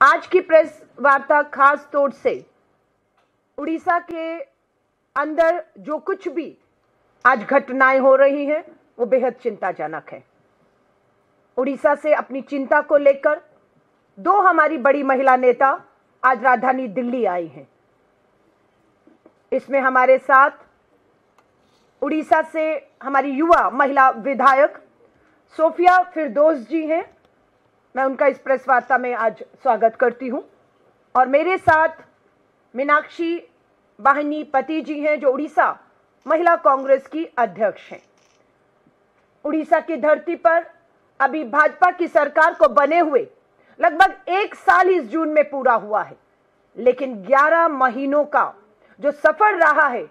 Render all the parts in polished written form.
आज की प्रेस वार्ता खास तौर से उड़ीसा के अंदर जो कुछ भी आज घटनाएं हो रही हैं वो बेहद चिंताजनक है। उड़ीसा से अपनी चिंता को लेकर दो हमारी बड़ी महिला नेता आज राजधानी दिल्ली आई हैं। इसमें हमारे साथ उड़ीसा से हमारी युवा महिला विधायक सोफिया फिरदौस जी हैं। मैं उनका इस प्रेस वार्ता में आज स्वागत करती हूं। और मेरे साथ मीनाक्षी बाहिनीपति जी हैं जो उड़ीसा महिला कांग्रेस की अध्यक्ष हैं। उड़ीसा की धरती पर अभी भाजपा की सरकार को बने हुए लगभग 1 साल इस जून में पूरा हुआ है, लेकिन 11 महीनों का जो सफर रहा है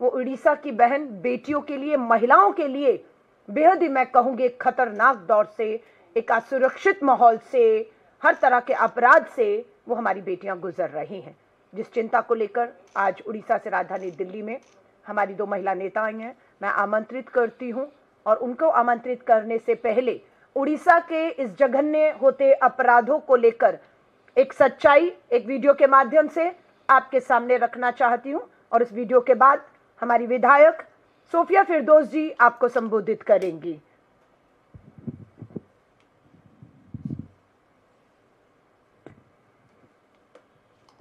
वो उड़ीसा की बहन बेटियों के लिए, महिलाओं के लिए बेहद ही, मैं कहूंगी, खतरनाक दौर से, एक असुरक्षित माहौल से, हर तरह के अपराध से वो हमारी बेटियां गुजर रही हैं। जिस चिंता को लेकर आज उड़ीसा से राजधानी दिल्ली में हमारी दो महिला नेता आई हैं, मैं आमंत्रित करती हूं। और उनको आमंत्रित करने से पहले उड़ीसा के इस जघन्य होते अपराधों को लेकर एक सच्चाई एक वीडियो के माध्यम से आपके सामने रखना चाहती हूं। और इस वीडियो के बाद हमारी विधायक सोफिया फिरदौस जी आपको संबोधित करेंगी।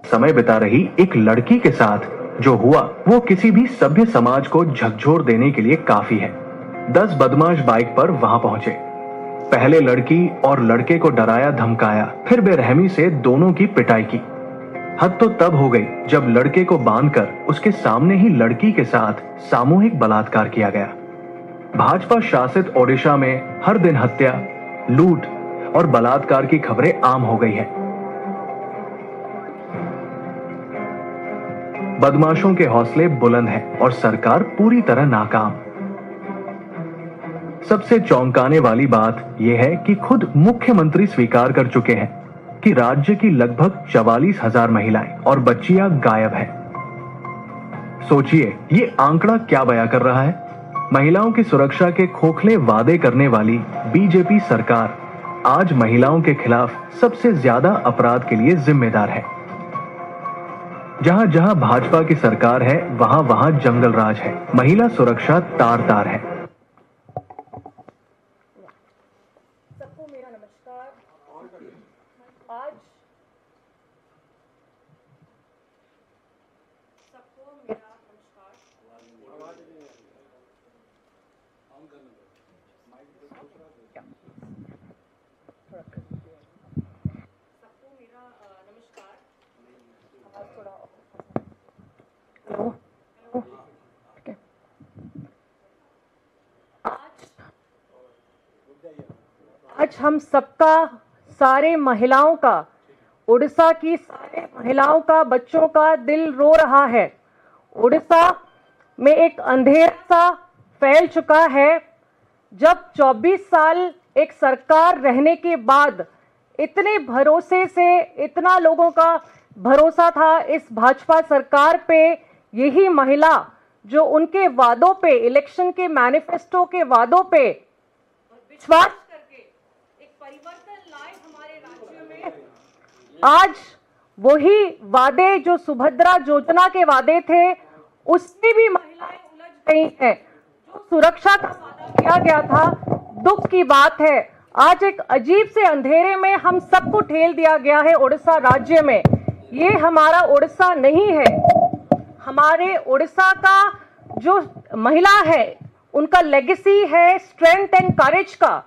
समय बिता रही एक लड़की के साथ जो हुआ वो किसी भी सभ्य समाज को झकझोर देने के लिए काफी है। 10 बदमाश बाइक पर वहां पहुंचे। पहले लड़की और लड़के को डराया धमकाया, फिर बेरहमी से दोनों की पिटाई की। हद तो तब हो गई जब लड़के को बांधकर उसके सामने ही लड़की के साथ सामूहिक बलात्कार किया गया। भाजपा शासित ओडिशा में हर दिन हत्या, लूट और बलात्कार की खबरें आम हो गई है। बदमाशों के हौसले बुलंद हैं और सरकार पूरी तरह नाकाम। सबसे चौंकाने वाली बात यह है कि खुद मुख्यमंत्री स्वीकार कर चुके हैं कि राज्य की लगभग 44,000 महिलाएं और बच्चियां गायब हैं। सोचिए ये आंकड़ा क्या बयां कर रहा है। महिलाओं की सुरक्षा के खोखले वादे करने वाली बीजेपी सरकार आज महिलाओं के खिलाफ सबसे ज्यादा अपराध के लिए जिम्मेदार है। जहां जहां भाजपा की सरकार है वहां वहां जंगल राज है। महिला सुरक्षा तार तार है। सबको मेरा नमस्कार। आज सबको मेरा नमस्कार। सबको मेरा नमस्कार। थोड़ा आज हम सबका, सारे महिलाओं का, उड़ीसा की सारे महिलाओं का, बच्चों का दिल रो रहा है। उड़ीसा में एक अंधेरा सा फैल चुका है। जब 24 साल एक सरकार रहने के बाद इतने भरोसे से, इतना लोगों का भरोसा था इस भाजपा सरकार पे, यही महिला जो उनके वादों पे, इलेक्शन के मैनिफेस्टो के वादों पे विश्वास करके एक परिवर्तन लाए हमारे राज्य में, आज वही वादे जो सुभद्रा योजना के वादे थे उसमें भी महिलाएं उलझ गई हैं। जो सुरक्षा का वादा किया गया था, दुख की बात है आज एक अजीब से अंधेरे में हम सबको ठेल दिया गया है उड़ीसा राज्य में। ये हमारा उड़ीसा नहीं है। हमारे उड़ीसा का जो महिला है उनका लेगेसी है स्ट्रेंथ एंड करेज का।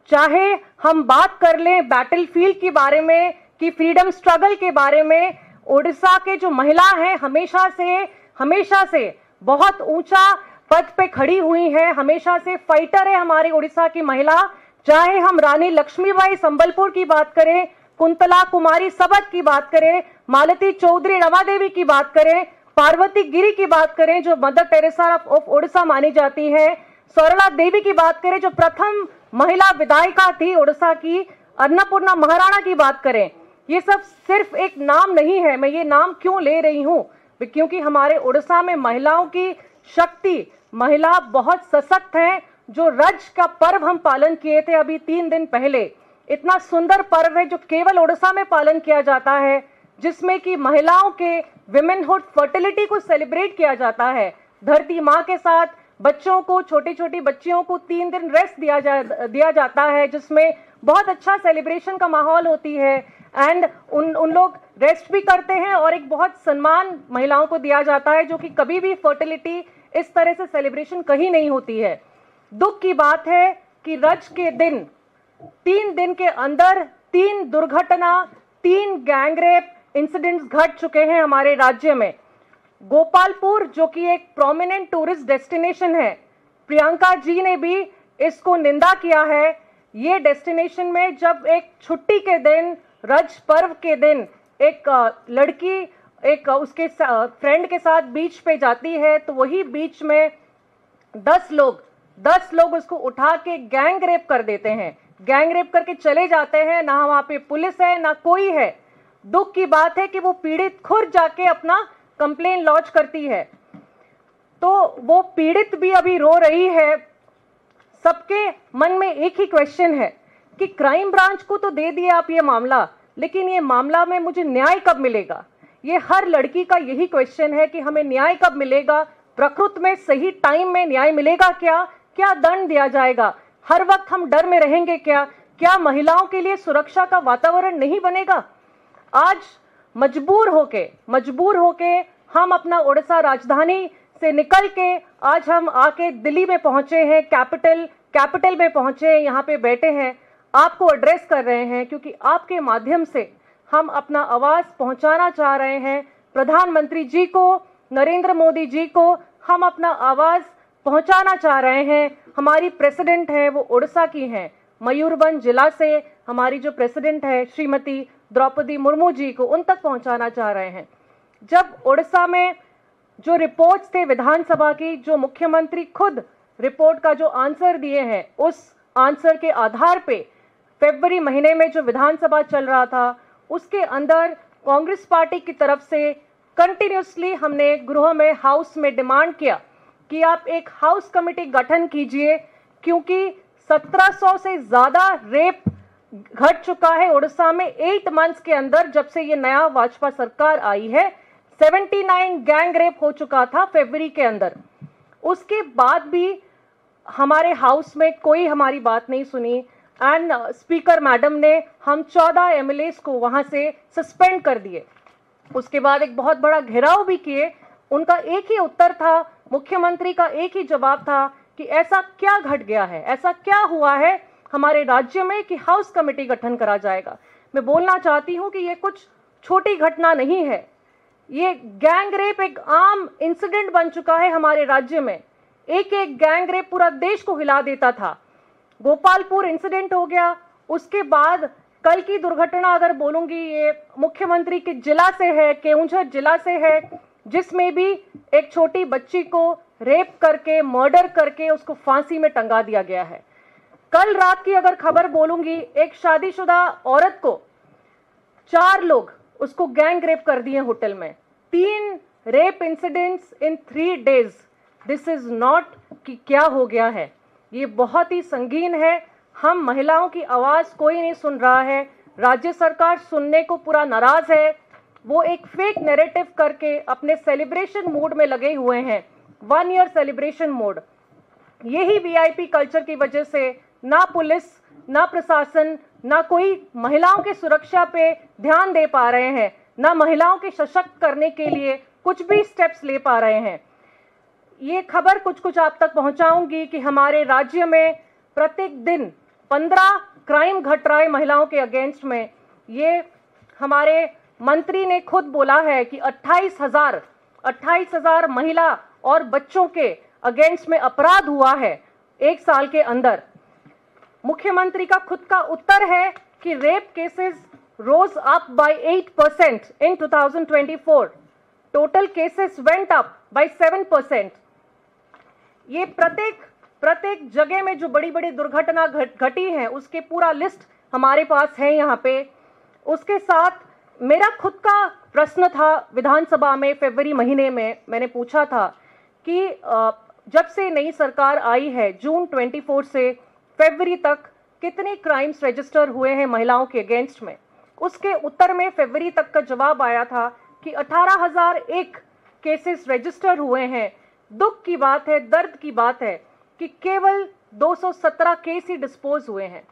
चाहे हम बात कर लें बैटलफील्ड के बारे में कि फ्रीडम स्ट्रगल के बारे में, उड़ीसा के जो महिला हैं हमेशा से बहुत ऊंचा पद पे खड़ी हुई है, हमेशा से फाइटर है हमारी उड़ीसा की महिला। चाहे हम रानी लक्ष्मीबाई संबलपुर की बात करें, कुंतला कुमारी सबत की बात करें, मालती चौधरी रमादेवी की बात करें, पार्वती गिरी की बात करें जो मदर टेरेसा ऑफ उड़ीसा मानी जाती है, सरला देवी की बात करें जो प्रथम महिला विधायिका थी उड़ीसा की, अन्नपूर्णा महाराणा की बात करें, ये सब सिर्फ एक नाम नहीं है। मैं ये नाम क्यों ले रही हूँ? क्योंकि हमारे उड़ीसा में महिलाओं की शक्ति, महिला बहुत सशक्त हैं। जो रज का पर्व हम पालन किए थे अभी 3 दिन पहले, इतना सुंदर पर्व है जो केवल ओडिशा में पालन किया जाता है, जिसमें कि महिलाओं के विमेनहुड फर्टिलिटी को सेलिब्रेट किया जाता है। धरती माँ के साथ बच्चों को, छोटी छोटी बच्चियों को 3 दिन रेस्ट दिया जाता है, जिसमें बहुत अच्छा सेलिब्रेशन का माहौल होती है। एंड उन लोग रेस्ट भी करते हैं और एक बहुत सम्मान महिलाओं को दिया जाता है, जो कि कभी भी फर्टिलिटी इस तरह से सेलिब्रेशन कहीं नहीं होती है। दुख की बात है कि रज के दिन 3 दिन के अंदर 3 दुर्घटना, 3 गैंगरेप इंसिडेंट्स घट चुके हैं हमारे राज्य में। गोपालपुर जो कि एक प्रोमिनेंट टूरिस्ट डेस्टिनेशन है, प्रियंका जी ने भी इसको निंदा किया है। ये डेस्टिनेशन में जब एक छुट्टी के दिन, रज पर्व के दिन, एक लड़की एक उसके फ्रेंड के साथ बीच पे जाती है, तो वही बीच में 10 लोग उसको उठा के गैंग रेप कर देते हैं, गैंग रेप करके चले जाते हैं। ना वहां पे पुलिस है ना कोई है। दुख की बात है कि वो पीड़ित खुद जाके अपना कंप्लेन लॉन्च करती है, तो वो पीड़ित भी अभी रो रही है। सबके मन में एक ही क्वेश्चन है कि क्राइम ब्रांच को तो दे दिया आप ये मामला, लेकिन ये मामला में मुझे न्याय कब मिलेगा? ये हर लड़की का यही क्वेश्चन है कि हमें न्याय कब मिलेगा, प्रकृति में सही टाइम में न्याय मिलेगा क्या, क्या दंड दिया जाएगा, हर वक्त हम डर में रहेंगे क्या महिलाओं के लिए सुरक्षा का वातावरण नहीं बनेगा? आज मजबूर होके हम अपना ओडिशा राजधानी से निकल के आज हम आके दिल्ली में पहुंचे हैं, कैपिटल में पहुंचे हैं, यहाँ पे बैठे हैं, आपको एड्रेस कर रहे हैं, क्योंकि आपके माध्यम से हम अपना आवाज पहुंचाना चाह रहे हैं प्रधानमंत्री जी को, नरेंद्र मोदी जी को हम अपना आवाज पहुंचाना चाह रहे हैं। हमारी प्रेसिडेंट है वो उड़ीसा की हैं, मयूरभंज जिला से हमारी जो प्रेसिडेंट है श्रीमती द्रौपदी मुर्मू जी को, उन तक पहुंचाना चाह रहे हैं। जब उड़ीसा में जो रिपोर्ट्स थे विधानसभा की, जो मुख्यमंत्री खुद रिपोर्ट का जो आंसर दिए हैं, उस आंसर के आधार पे फरवरी महीने में जो विधानसभा चल रहा था, उसके अंदर कांग्रेस पार्टी की तरफ से कंटिन्यूसली हमने गृह में, हाउस में डिमांड किया कि आप एक हाउस कमेटी गठन कीजिए, क्योंकि 1700 से ज्यादा रेप घट चुका है उड़ीसा में 8 मंथ्स के अंदर। जब से ये नया भाजपा सरकार आई है 79 गैंग रेप हो चुका था फरवरी के अंदर। उसके बाद भी हमारे हाउस में कोई हमारी बात नहीं सुनी एंड स्पीकर मैडम ने हम 14 एमएलएस को वहां से सस्पेंड कर दिए। उसके बाद एक बहुत बड़ा घेराव भी किए। उनका एक ही उत्तर था, मुख्यमंत्री का एक ही जवाब था कि ऐसा क्या घट गया है, ऐसा क्या हुआ है हमारे राज्य में कि हाउस कमेटी गठन करा जाएगा। मैं बोलना चाहती हूं कि ये कुछ छोटी घटना नहीं है, ये गैंग रेप एक आम इंसिडेंट बन चुका है हमारे राज्य में। एक गैंग रेप पूरा देश को हिला देता था। गोपालपुर इंसिडेंट हो गया, उसके बाद कल की दुर्घटना अगर बोलूंगी, ये मुख्यमंत्री के जिला से है, केउंझर जिला से है, जिसमें भी एक छोटी बच्ची को रेप करके, मर्डर करके उसको फांसी में टंगा दिया गया है। कल रात की अगर खबर बोलूंगी, एक शादीशुदा औरत को 4 लोग उसको गैंग रेप कर दिए होटल में। 3 rape incidents in 3 days. This is not कि क्या हो गया है, ये बहुत ही संगीन है। हम महिलाओं की आवाज कोई नहीं सुन रहा है, राज्य सरकार सुनने को पूरा नाराज है। वो एक फेक नैरेटिव करके अपने सेलिब्रेशन मूड में लगे हुए हैं, 1 ईयर सेलिब्रेशन मोड। यही वीआईपी कल्चर की वजह से ना पुलिस, ना प्रशासन, ना कोई महिलाओं की सुरक्षा पे ध्यान दे पा रहे हैं, ना महिलाओं के सशक्त करने के लिए कुछ भी स्टेप्स ले पा रहे हैं। ये खबर कुछ आप तक पहुंचाऊंगी कि हमारे राज्य में प्रत्येक दिन 15 क्राइम घट रहा है महिलाओं के अगेंस्ट में। ये हमारे मंत्री ने खुद बोला है कि 28,000 महिला और बच्चों के अगेंस्ट में अपराध हुआ है 1 साल के अंदर। मुख्यमंत्री का खुद का उत्तर है कि rape cases rose up by 8% in 2024, total cases went up by 7%। ये प्रत्येक जगह में जो बड़ी बड़ी दुर्घटना घटी है उसके पूरा लिस्ट हमारे पास है यहाँ पे। उसके साथ मेरा खुद का प्रश्न था विधानसभा में फरवरी महीने में, मैंने पूछा था कि जब से नई सरकार आई है जून 24 से फरवरी तक कितने क्राइम्स रजिस्टर हुए हैं महिलाओं के अगेंस्ट में, उसके उत्तर में फरवरी तक का जवाब आया था कि 18,001 केसेस रजिस्टर हुए हैं। दुख की बात है, दर्द की बात है कि केवल 217 केस ही डिस्पोज हुए हैं।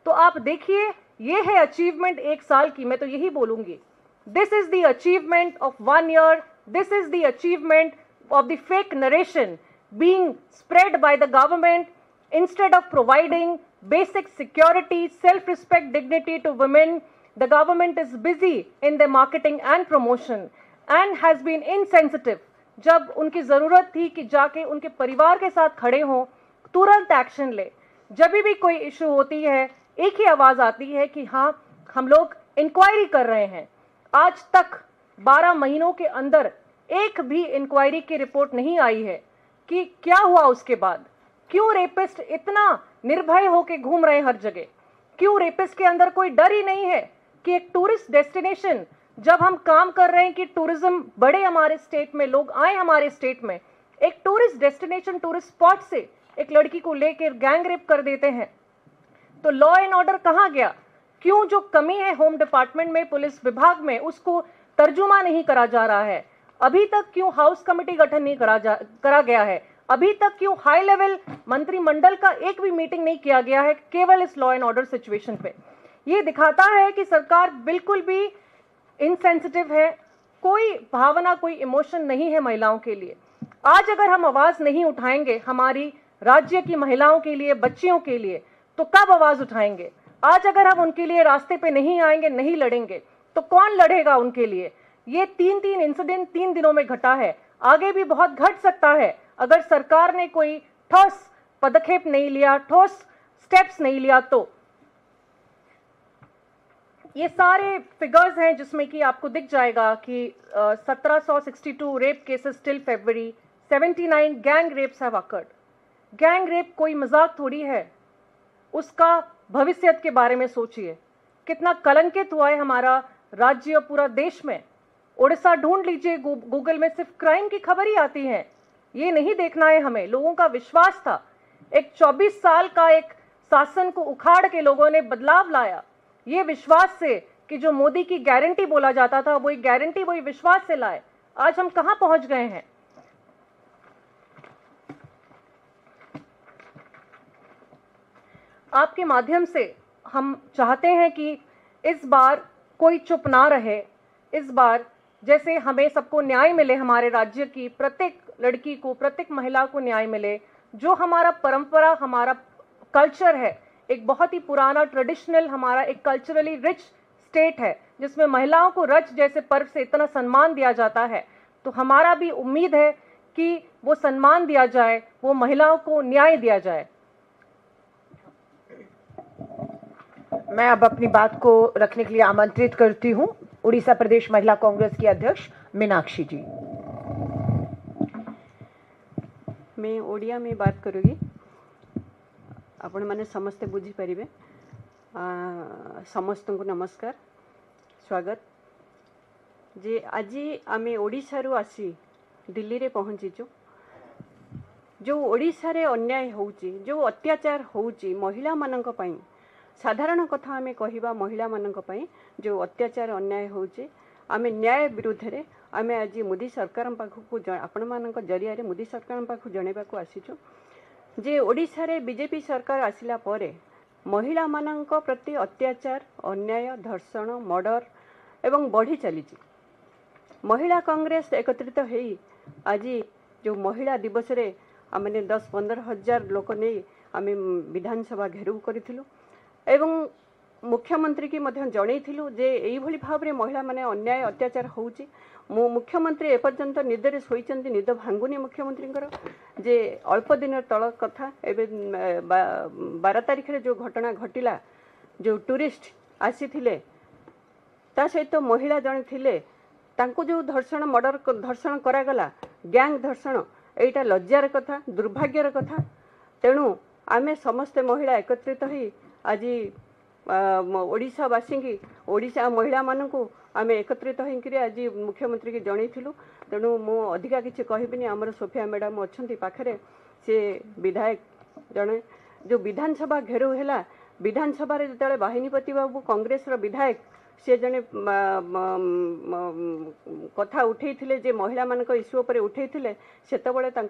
तो आप देखिए, ये है अचीवमेंट एक साल की। मैं तो यही बोलूंगी, this is the achievement of 1 year, this is the achievement of the fake narration being spread by the government instead of providing basic security, self-respect, dignity to women. The government is busy in their marketing and promotion and has been insensitive. जब उनकी जरूरत थी कि जाके उनके परिवार के साथ खड़े हों, तुरंत एक्शन ले। जब भी कोई इशू होती है, एक ही आवाज आती है कि हाँ, हम लोग इंक्वायरी कर रहे हैं। आज तक 12 महीनों के अंदर एक भी इंक्वायरी की रिपोर्ट नहीं आई है कि क्या हुआ उसके बाद। क्यों रेपिस्ट इतना निर्भय होकर घूम रहे हैं हर जगह? क्यों रेपिस्ट के अंदर कोई डर ही नहीं है कि एक टूरिस्ट डेस्टिनेशन, जब हम काम कर रहे हैं कि टूरिज्म बढ़े हमारे स्टेट में, लोग आए हमारे स्टेट में, एक टूरिस्ट डेस्टिनेशन, टूरिस्ट स्पॉट से एक लड़की को लेकर गैंग रेप कर देते हैं। तो लॉ एंड ऑर्डर कहाँ गया? क्यों जो कमी है होम डिपार्टमेंट में, पुलिस विभाग में, उसको तर्जुमा नहीं करा जा रहा है? अभी तक क्यों हाउस कमेटी गठन नहीं करा गया है? अभी तक क्यों हाई लेवल मंत्रिमंडल का एक भी मीटिंग नहीं किया गया है केवल इस लॉ एंड ऑर्डर सिचुएशन पे? ये दिखाता है कि सरकार बिल्कुल भी इनसेंसिटिव है, कोई भावना, कोई इमोशन नहीं है महिलाओं के लिए। आज अगर हम आवाज नहीं उठाएंगे हमारी राज्य की महिलाओं के लिए, बच्चियों के लिए, तो कब आवाज उठाएंगे? आज अगर हम उनके लिए रास्ते पे नहीं आएंगे, नहीं लड़ेंगे, तो कौन लड़ेगा उनके लिए? ये 3 इंसिडेंट 3 दिनों में घटा है, आगे भी बहुत घट सकता है अगर सरकार ने कोई ठोस पदक्षेप नहीं लिया, ठोस स्टेप्स नहीं लिया। तो ये सारे फिगर्स हैं जिसमें कि आपको दिख जाएगा कि 1762 rape cases till February, 79 gang rapes have occurred. Gang rape कोई मजाक थोड़ी है, उसका भविष्य के बारे में सोचिए। कितना कलंकित हुआ है हमारा राज्य और पूरा देश में। उड़ीसा ढूंढ लीजिए, गूगल में सिर्फ क्राइम की खबर ही आती है। ये नहीं देखना है हमें। लोगों का विश्वास था, एक 24 साल का एक शासन को उखाड़ के लोगों ने बदलाव लाया, ये विश्वास से कि जो मोदी की गारंटी बोला जाता था, वही गारंटी, वही विश्वास से लाए। आज हम कहां पहुंच गए हैं? आपके माध्यम से हम चाहते हैं कि इस बार कोई चुप ना रहे। इस बार जैसे हमें सबको न्याय मिले, हमारे राज्य की प्रत्येक लड़की को, प्रत्येक महिला को न्याय मिले। जो हमारा परंपरा, हमारा कल्चर है, एक बहुत ही पुराना ट्रेडिशनल, हमारा एक कल्चरली रिच स्टेट है जिसमें महिलाओं को रज जैसे पर्व से इतना सम्मान दिया जाता है। तो हमारा भी उम्मीद है कि वो सम्मान दिया जाए, वो महिलाओं को न्याय दिया जाए। मैं अब अपनी बात को रखने के लिए आमंत्रित करती हूं उड़ीसा प्रदेश महिला कांग्रेस की अध्यक्ष मीनाक्षी जी। मैं ओडिया में बात करूँगी, आपण मैंने समस्ते बुझी पारे। समस्त को नमस्कार, स्वागत। जे आज आम ओडिशा रु आसी दिल्ली रे पहुँचीचु। जो ओडिशा रे अन्याय होउची, जो अत्याचार होउची महिला मानक पई, साधारण कथा आम कहवा, महिला मानक पई जो अत्याचार अन्याय होउची, आम न्याय विरुद्ध रे आम आज मोदी सरकार पाखक आपण मान जरिया मोदी सरकार पाखक जनवाक आसीचु जे ओडिशा रे बीजेपी सरकार आसिला परे महिला मानक प्रति अत्याचार, अन्याय, धर्षण, मर्डर एवं बढ़ी चली। महिला कांग्रेस एकत्रित होई आज जो महिला दिवस रे आमने 10-15 हजार लोक नहीं आम विधानसभा घेराव करूँ एवं मुख्यमंत्री की जनईलु जे यही भाव में महिला माने अन्याय अत्याचार होउची। मुख्यमंत्री एपर्यंत निदरे शोइचंती, निद भांगुनी मुख्यमंत्री जे अल्प दिन तल कथा। एवं 12 तारिख रे जो घटना घटिला, जो टूरिस्ट आसी थिले ता सहित महिला जने थिले, तांको जो धर्षण, मर्डर, धर्षण करागला, गैंग धर्षण, एटा लज्जार कथा, दुर्भाग्यर कथा। तेणु आमे समस्त महिला एकत्रित होई आज ओडिशावासी की, ओडिशा महिला मानक आम एकत्रित होकर आज मुख्यमंत्री की जनईलु। तेणु मु अधिका किसी कहबिनी, आमर सोफिया मैडम अच्छा पाखे, सी विधायक जड़े जो विधानसभा घेराव है विधानसभा जो बाहिनीपति बाबू कांग्रेस विधायक सी जड़े कथा उठे जे महिला मान इश्यू पर उठे से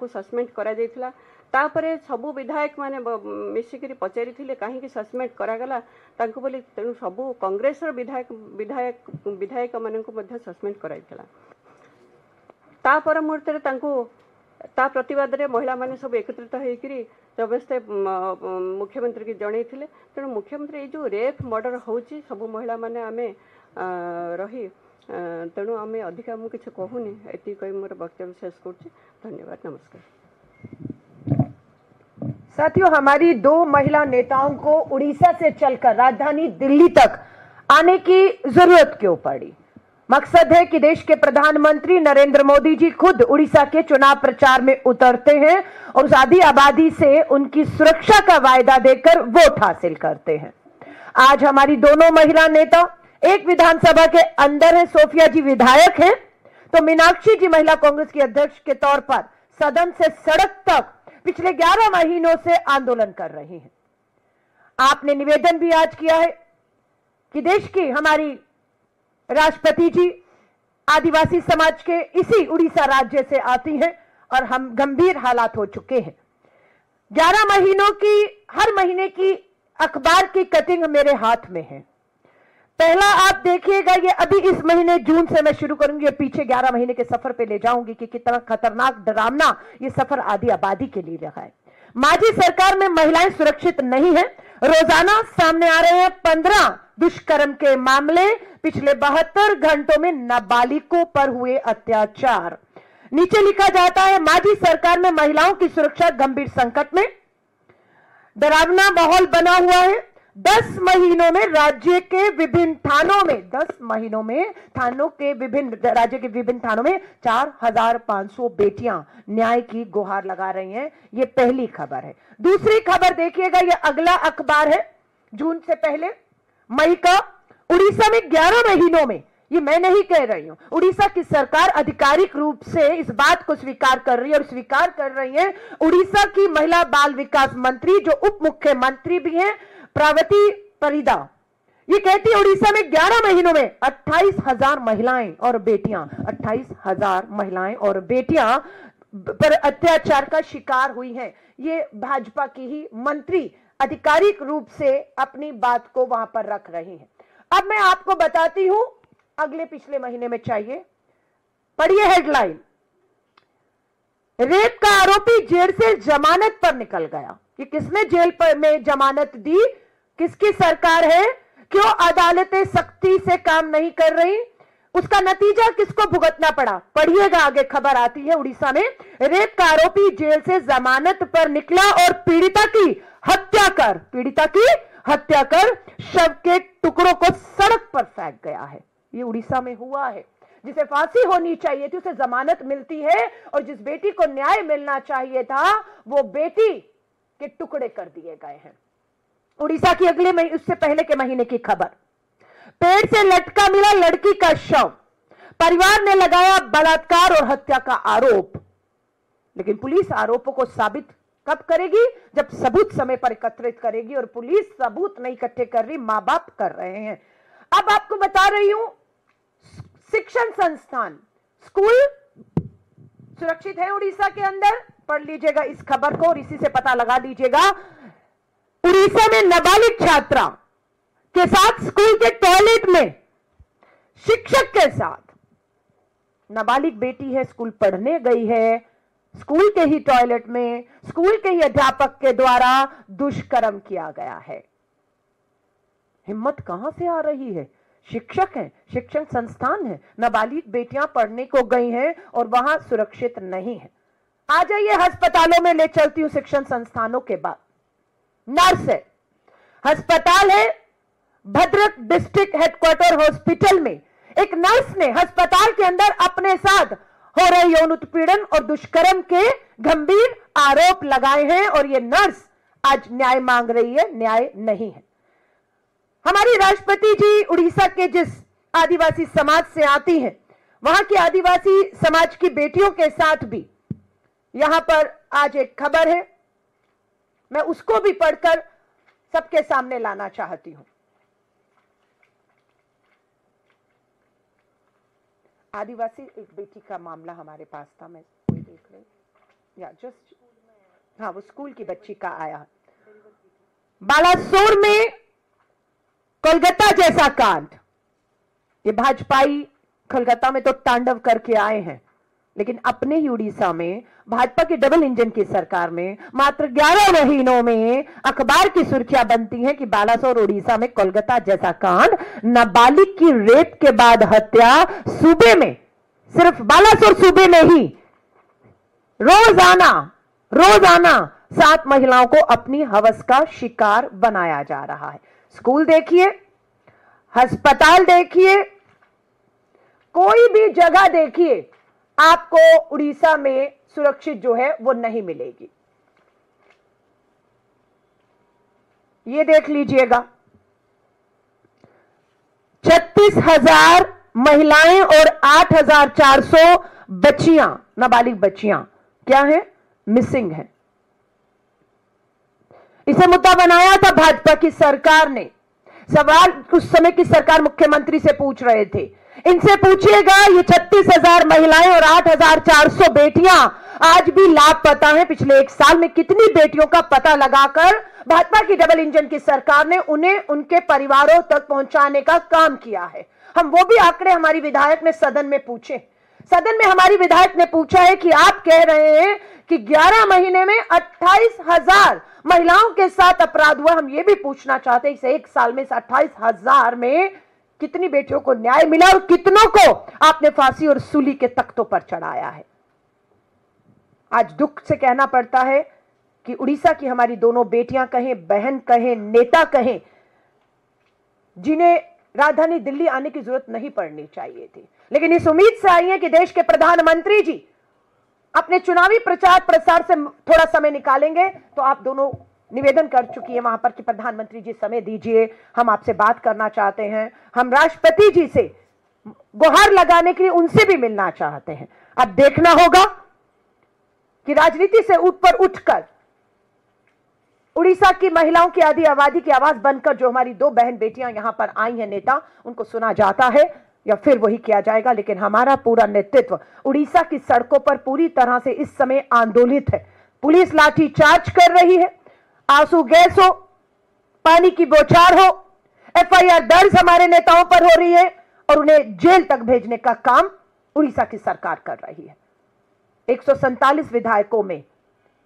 सस्पेंड करा जाइथिला। तापरे सबू विधायक माने मिसिक पचारि कहीं सस्पेंड करागला बोली तेणु सबू कांग्रेस विधायक विधायक विधायक मान सस्पेंड कराइथिला। तापर मुहूर्त ता प्रतिवाद रे महिला माने सब एकत्रित होकर समस्ते मुख्यमंत्री की जन तेणु मुख्यमंत्री ये जो रेप मर्डर होची सब महिला माने आमे रही तेणु आमे अधिक मुझे किसी कहूनी ये कही मोर वक्तव्य शेष करुच्ची। धन्यवाद, नमस्कार। साथियों, हमारी दो महिला नेताओं को उड़ीसा से चलकर राजधानी दिल्ली तक आने की जरूरत क्यों पड़ी? मकसद है कि देश के प्रधानमंत्री नरेंद्र मोदी जी खुद उड़ीसा के चुनाव प्रचार में उतरते हैं और उस आधी आबादी से उनकी सुरक्षा का वायदा देकर वोट हासिल करते हैं। आज हमारी दोनों महिला नेता एक विधानसभा के अंदर है, सोफिया जी विधायक हैं, तो मीनाक्षी जी महिला कांग्रेस की अध्यक्ष के तौर पर सदन से सड़क तक पिछले 11 महीनों से आंदोलन कर रही हैं। आपने निवेदन भी आज किया है कि देश की हमारी राष्ट्रपति जी आदिवासी समाज के इसी उड़ीसा राज्य से आती हैं और हम गंभीर हालात हो चुके हैं। 11 महीनों की हर महीने की अखबार की कटिंग मेरे हाथ में है। पहला आप देखिएगा, ये अभी इस महीने जून से मैं शुरू करूंगी, ये पीछे 11 महीने के सफर पे ले जाऊंगी कि कितना खतरनाक डरावना ये सफर आधी आबादी के लिए रहा है। माजी सरकार में महिलाएं सुरक्षित नहीं है। रोजाना सामने आ रहे हैं 15 दुष्कर्म के मामले, पिछले 72 घंटों में नाबालिगों पर हुए अत्याचार। नीचे लिखा जाता है माजी सरकार में महिलाओं की सुरक्षा गंभीर संकट में, डरावना माहौल बना हुआ है। 10 महीनों में राज्य के विभिन्न थानों में 10 महीनों में थानों के विभिन्न राज्य के विभिन्न थानों में 4500 बेटियां न्याय की गुहार लगा रही हैं। ये पहली खबर है। दूसरी खबर देखिएगा, ये अगला अखबार है जून से पहले मई का। उड़ीसा में 11 महीनों में, ये मैं नहीं कह रही हूं, उड़ीसा की सरकार आधिकारिक रूप से इस बात को स्वीकार कर रही है और स्वीकार कर रही है उड़ीसा की महिला बाल विकास मंत्री जो उप मुख्यमंत्री भी हैं, प्रावती परिदा। ये कहती है उड़ीसा में 11 महीनों में 28,000 महिलाएं और बेटियां 28,000 महिलाएं और बेटियां पर अत्याचार का शिकार हुई हैं। ये भाजपा की ही मंत्री आधिकारिक रूप से अपनी बात को वहां पर रख रही हैं। अब मैं आपको बताती हूं अगले पिछले महीने में चाहिए, पढ़िए हेडलाइन, रेप का आरोपी जेल से जमानत पर निकल गया। ये किसने जेल पर में जमानत दी? किसकी सरकार है? क्यों अदालतें सख्ती से काम नहीं कर रही? उसका नतीजा किसको भुगतना पड़ा? पढ़िएगा, आगे खबर आती है। उड़ीसा में रेप का आरोपी जेल से जमानत पर निकला और पीड़िता की हत्या कर शव के टुकड़ों को सड़क पर फेंक गया है। ये उड़ीसा में हुआ है। जिसे फांसी होनी चाहिए थी उसे जमानत मिलती है और जिस बेटी को न्याय मिलना चाहिए था वो बेटी के टुकड़े कर दिए गए हैं। उड़ीसा की अगले महीने, उससे पहले के महीने की खबर, पेड़ से लटका मिला लड़की का शव, परिवार ने लगाया बलात्कार और हत्या का आरोप। लेकिन पुलिस आरोपों को साबित कब करेगी? जब सबूत समय पर एकत्रित करेगी और पुलिस सबूत नहीं इकट्ठे कर रही, मां बाप कर रहे हैं। अब आपको बता रही हूं, शिक्षण संस्थान, स्कूल सुरक्षित है उड़ीसा के अंदर। पढ़ लीजिएगा इस खबर को और इसी से पता लगा लीजिएगा। उड़ीसा में नाबालिग छात्रा के साथ स्कूल के टॉयलेट में शिक्षक के साथ, नाबालिग बेटी है, स्कूल पढ़ने गई है, स्कूल के ही टॉयलेट में स्कूल के ही अध्यापक के द्वारा दुष्कर्म किया गया है। हिम्मत कहां से आ रही है? शिक्षक हैं, शिक्षण संस्थान है, नाबालिग बेटियां पढ़ने को गई हैं और वहां सुरक्षित नहीं है। आ जाइए अस्पतालों में, ले चलती हूं शिक्षण संस्थानों के बाद। नर्स है, अस्पताल है भद्रक डिस्ट्रिक्ट हेडक्वार्टर हॉस्पिटल में एक नर्स ने अस्पताल के अंदर अपने साथ हो रहे यौन उत्पीड़न और दुष्कर्म के गंभीर आरोप लगाए हैं और यह नर्स आज न्याय मांग रही है। न्याय नहीं है। हमारी राष्ट्रपति जी उड़ीसा के जिस आदिवासी समाज से आती हैं, वहां की आदिवासी समाज की बेटियों के साथ भी यहां पर आज एक खबर है, मैं उसको भी पढ़कर सबके सामने लाना चाहती हूं। आदिवासी एक बेटी का मामला हमारे पास था, मैं कोई देख रही या जस्ट, हाँ वो स्कूल की बच्ची का आया। बालासोर में कोलकाता जैसा कांड, ये भाजपाई कोलकाता में तो तांडव करके आए हैं, लेकिन अपने ही उड़ीसा में भाजपा की डबल इंजन की सरकार में मात्र 11 महीनों में अखबार की सुर्खियां बनती हैं कि बालासोर उड़ीसा में कोलकाता जैसा कांड, नाबालिग की रेप के बाद हत्या, सूबे में, सिर्फ बालासोर सूबे में ही रोजाना 7 महिलाओं को अपनी हवस का शिकार बनाया जा रहा है। स्कूल देखिए, अस्पताल देखिए, कोई भी जगह देखिए, आपको उड़ीसा में सुरक्षित जो है वो नहीं मिलेगी। ये देख लीजिएगा, 36,000 महिलाएं और 8,400 बच्चियां, नाबालिग बच्चियां क्या है, मिसिंग है। इसे मुद्दा बनाया था भाजपा की सरकार ने। सवाल उस समय की सरकार मुख्यमंत्री से पूछ रहे थे, इनसे पूछिएगा ये 36,000 महिलाएं और 8,400 बेटियां आज भी लापता हैं। पिछले 1 साल में कितनी बेटियों का पता लगाकर भाजपा की डबल इंजन की सरकार ने उन्हें उनके परिवारों तक पहुंचाने का काम किया है। हम वो भी आंकड़े हमारी विधायक ने सदन में पूछे। सदन में हमारी विधायक ने पूछा है कि आप कह रहे हैं कि 11 महीने में 28,000 महिलाओं के साथ अपराध हुआ। हम ये भी पूछना चाहते हैं इस 1 साल में, इस 28,000 में कितनी बेटियों को न्याय मिला और कितनों को आपने फांसी और सूली के तख्तों पर चढ़ाया है। आज दुख से कहना पड़ता है कि उड़ीसा की हमारी दोनों बेटियां कहें, बहन कहें, नेता कहें, जिन्हें राजधानी दिल्ली आने की जरूरत नहीं पड़नी चाहिए थी, लेकिन इस उम्मीद से आई है कि देश के प्रधानमंत्री जी अपने चुनावी प्रचार प्रसार से थोड़ा समय निकालेंगे। तो आप दोनों निवेदन कर चुकी है वहां पर कि प्रधानमंत्री जी समय दीजिए, हम आपसे बात करना चाहते हैं, हम राष्ट्रपति जी से गुहार लगाने के लिए उनसे भी मिलना चाहते हैं। अब देखना होगा कि राजनीति से ऊपर उठकर उड़ीसा की महिलाओं की आधी आबादी की आवाज बनकर जो हमारी 2 बहन बेटियां यहां पर आई हैं नेता, उनको सुना जाता है या फिर वही किया जाएगा। लेकिन हमारा पूरा नेतृत्व उड़ीसा की सड़कों पर पूरी तरह से इस समय आंदोलित है। पुलिस लाठी चार्ज कर रही है, आंसू गैस हो, पानी की बौछार हो, एफआईआर दर्ज हमारे नेताओं पर हो रही है और उन्हें जेल तक भेजने का काम उड़ीसा की सरकार कर रही है। 147 विधायकों में,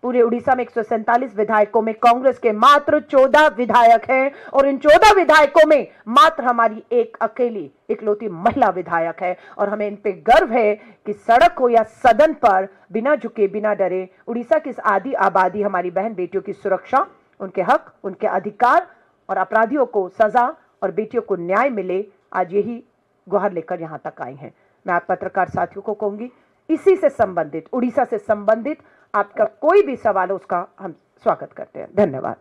पूरे उड़ीसा में 147 विधायकों में कांग्रेस के मात्र 14 विधायक हैं और इन 14 विधायकों में मात्र हमारी एक अकेली इकलौती महिला विधायक है। और हमें इन पे गर्व है कि सड़क हो या सदन पर बिना झुके बिना डरे उड़ीसा की इस आधी आबादी हमारी बहन बेटियों की सुरक्षा, उनके हक, उनके अधिकार और अपराधियों को सजा और बेटियों को न्याय मिले, आज यही गुहार लेकर यहां तक आई हैं। मैं आप पत्रकार साथियों को कहूंगी, इसी से संबंधित, उड़ीसा से संबंधित आपका कोई भी सवाल हो उसका हम स्वागत करते हैं। धन्यवाद।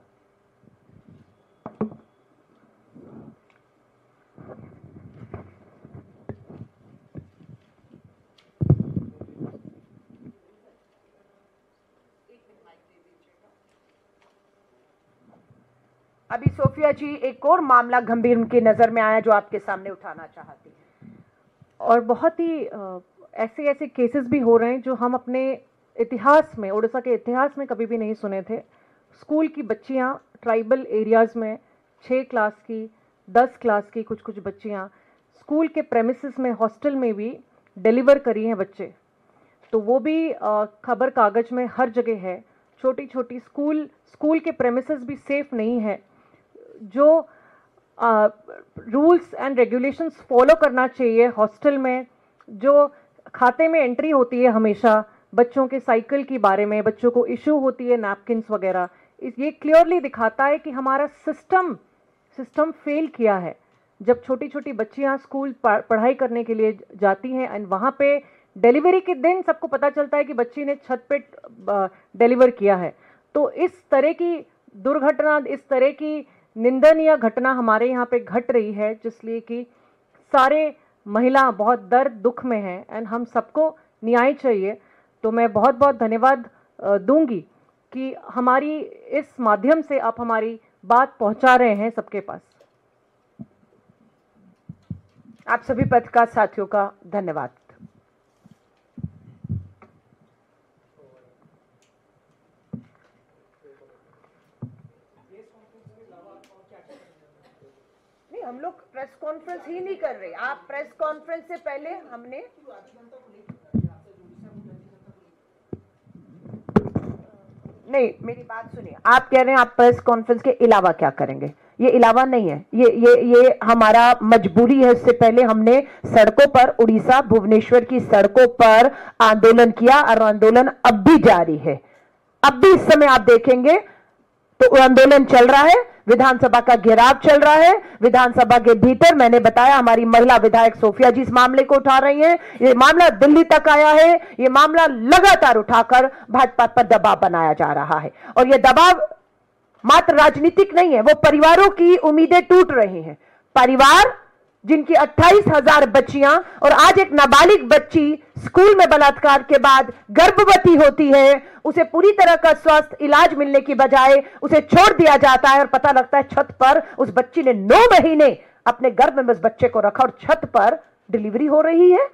अभी सोफिया जी एक और मामला गंभीर उनकी नजर में आया जो आपके सामने उठाना चाहती हैं। और बहुत ही ऐसे केसेस भी हो रहे हैं जो हम अपने इतिहास में, उड़ीसा के इतिहास में कभी भी नहीं सुने थे। स्कूल की बच्चियां ट्राइबल एरियाज़ में 6 क्लास की, 10 क्लास की कुछ बच्चियां स्कूल के प्रेमिसेस में, हॉस्टल में भी डिलीवर करी हैं बच्चे। तो वो भी खबर कागज में हर जगह है। छोटी छोटी स्कूल के प्रेमिसेस भी सेफ नहीं है। जो रूल्स एंड रेगुलेशंस फॉलो करना चाहिए हॉस्टल में, जो खाते में एंट्री होती है हमेशा बच्चों के साइकिल के बारे में, बच्चों को इशू होती है नैपकिन्स वगैरह, ये क्लियरली दिखाता है कि हमारा सिस्टम फेल किया है। जब छोटी छोटी बच्चियां स्कूल पढ़ाई करने के लिए जाती हैं एंड वहाँ पे डिलीवरी के दिन सबको पता चलता है कि बच्ची ने छत पे डिलीवर किया है, तो इस तरह की दुर्घटना, इस तरह की निंदनीय घटना हमारे यहाँ पे घट रही है, जिसलिए कि सारे महिला बहुत दर्द दुख में हैं एंड हम सबको न्याय चाहिए। तो मैं बहुत बहुत धन्यवाद दूंगी कि हमारी इस माध्यम से आप हमारी बात पहुंचा रहे हैं सबके पास। आप सभी पत्रकार साथियों का धन्यवाद। नहीं, हम लोग प्रेस कॉन्फ्रेंस ही नहीं कर रहे। आप प्रेस कॉन्फ्रेंस से पहले हमने नहीं, मेरी बात सुनिए। आप कह रहे हैं आप प्रेस कॉन्फ्रेंस के अलावा क्या करेंगे? ये अलावा नहीं है, ये हमारा मजबूरी है। इससे पहले हमने सड़कों पर, उड़ीसा भुवनेश्वर की सड़कों पर आंदोलन किया और आंदोलन अब भी जारी है। अब भी इस समय आप देखेंगे तो आंदोलन चल रहा है, विधानसभा का घेराव चल रहा है। विधानसभा के भीतर मैंने बताया हमारी महिला विधायक सोफिया जी इस मामले को उठा रही हैं। ये मामला दिल्ली तक आया है। ये मामला लगातार उठाकर भाजपा पर दबाव बनाया जा रहा है और ये दबाव मात्र राजनीतिक नहीं है, वो परिवारों की उम्मीदें टूट रही हैं। परिवार जिनकी 28,000 बच्चियां और आज एक नाबालिग बच्ची स्कूल में बलात्कार के बाद गर्भवती होती है, उसे पूरी तरह का स्वास्थ्य इलाज मिलने की बजाय उसे छोड़ दिया जाता है और पता लगता है छत पर उस बच्ची ने 9 महीने अपने गर्भ में उस बच्चे को रखा और छत पर डिलीवरी हो रही है।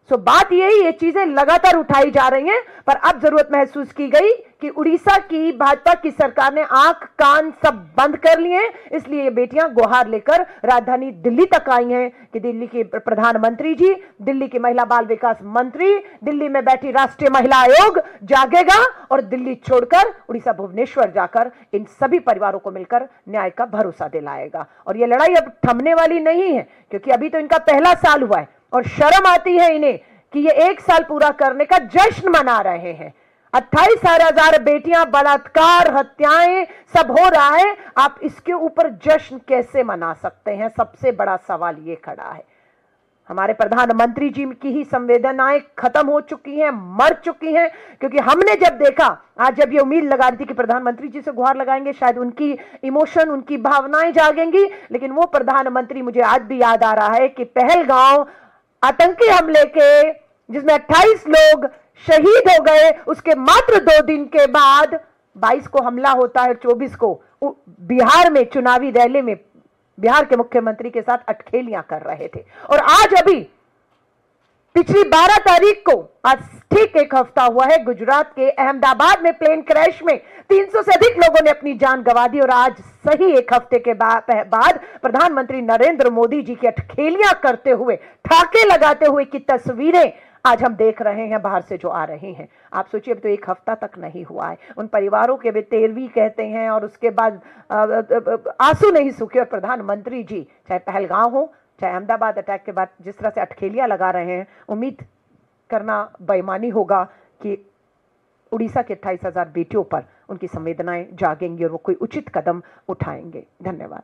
सो बात यही, ये चीजें लगातार उठाई जा रही हैं, पर अब जरूरत महसूस की गई कि उड़ीसा की भाजपा की सरकार ने आंख कान सब बंद कर लिए हैं। इसलिए ये बेटियां गुहार लेकर राजधानी दिल्ली तक आई हैं कि दिल्ली के प्रधानमंत्री जी, दिल्ली के महिला बाल विकास मंत्री, दिल्ली में बैठी राष्ट्रीय महिला आयोग जागेगा और दिल्ली छोड़कर उड़ीसा भुवनेश्वर जाकर इन सभी परिवारों को मिलकर न्याय का भरोसा दिलाएगा। और ये लड़ाई अब थमने वाली नहीं है, क्योंकि अभी तो इनका पहला साल हुआ है और शर्म आती है इन्हें कि ये 1 साल पूरा करने का जश्न मना रहे हैं। 28,000 बेटियां, बलात्कार, हत्याएं सब हो रहा है, आप इसके ऊपर जश्न कैसे मना सकते हैं? सबसे बड़ा सवाल ये खड़ा है। हमारे प्रधानमंत्री जी की ही संवेदनाएं खत्म हो चुकी हैं, मर चुकी हैं, क्योंकि हमने जब देखा, आज जब ये उम्मीद लगा रही थी कि प्रधानमंत्री जी से गुहार लगाएंगे, शायद उनकी इमोशन, उनकी भावनाएं जागेंगी, लेकिन वो प्रधानमंत्री मुझे आज भी याद आ रहा है कि पहलगांव आतंकी हमले के जिसमें 28 लोग शहीद हो गए, उसके मात्र 2 दिन के बाद 22 को हमला होता है, 24 को बिहार में चुनावी रैली में बिहार के मुख्यमंत्री के साथ अटखेलियां कर रहे थे। और आज अभी पिछली 12 तारीख को, आज ठीक 1 हफ्ता हुआ है, गुजरात के अहमदाबाद में प्लेन क्रैश में 300 से अधिक लोगों ने अपनी जान गंवा दी। और आज सही 1 हफ्ते के बाद प्रधानमंत्री नरेंद्र मोदी जी की अटखेलियां करते हुए, ठाके लगाते हुए की तस्वीरें आज हम देख रहे हैं बाहर से जो आ रही हैं। आप सोचिए, अब तो 1 हफ्ता तक नहीं हुआ है, उन परिवारों के भी 13वीं कहते हैं और उसके बाद आंसू नहीं सूखे। और प्रधानमंत्री जी, चाहे पहलगांव हो, चाहे अहमदाबाद अटैक के बाद जिस तरह से अटखेलियां लगा रहे हैं, उम्मीद करना बेईमानी होगा कि उड़ीसा के 28,000 बेटियों पर उनकी संवेदनाएं जागेंगी और वो कोई उचित कदम उठाएंगे। धन्यवाद।